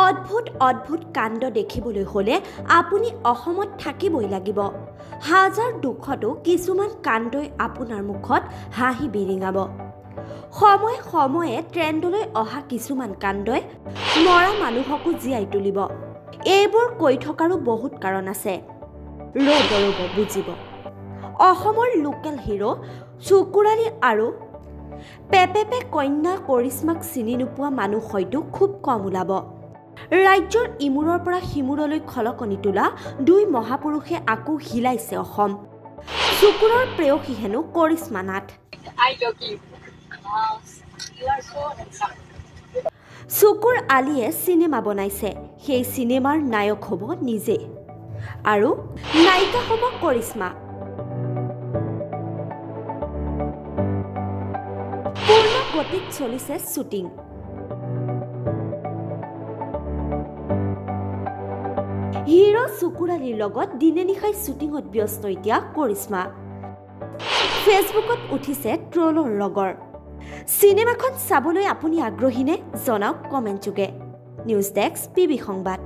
অদ্ভুত অদ্ভুত কাণ্ড দেখিবলৈ হলে আপুনি অসমত থাকিবই লাগিব। হাজাৰ দুখতো কিছুমান কাণ্ডই আপোনাৰ মুখত হাঁহি বিৰিঙাব। সময়ে সময়ে ট্ৰেণ্ডলৈ অহা কিছুমান কাণ্ডই মৰা মানুহকো জীয়াই তুলিব। এইবোৰ কৈ থকাৰো বহুত কাৰণ আছে। ৰ'ব বুজিব। অসমৰ লোকেল হিৰো চুকুৰালী আৰু পেপেপে কন্যা কৰিশ্মাক চিনি নোপোৱা মানুহ হয়তো খুব কম ওলাব। ৰাজ্যৰ ইমূৰৰ পৰা সিমূৰলৈ খলকনি তোলা দুই মহাপুৰুষে আকৌ হিলাইছে অসম। চুকুৰৰ প্ৰেয়সী হেনো কৰিশ্মা নাথ। চুকুৰ আলীয়ে চিনেমা বনাইছে, সেই চিনেমাৰ নায়ক হ'ব নিজে আৰু নায়িকা হ'ব কৰিশ্মা। পূৰ্ণ গতিত চলিছে শ্বুটিং। হিৰো চুকুৰালীৰ লগত দিনে নিশাই শ্বুটিঙত ব্যস্ত এতিয়া কৰিশ্মা। ফেচবুকত উঠিছে ট্ৰলৰ ৰগৰ। চিনেমাখন চাবলৈ আপুনি আগ্ৰহী নে? জনাওক কমেণ্ট যোগে। নিউজ ডেস্ক PB সংবাদ।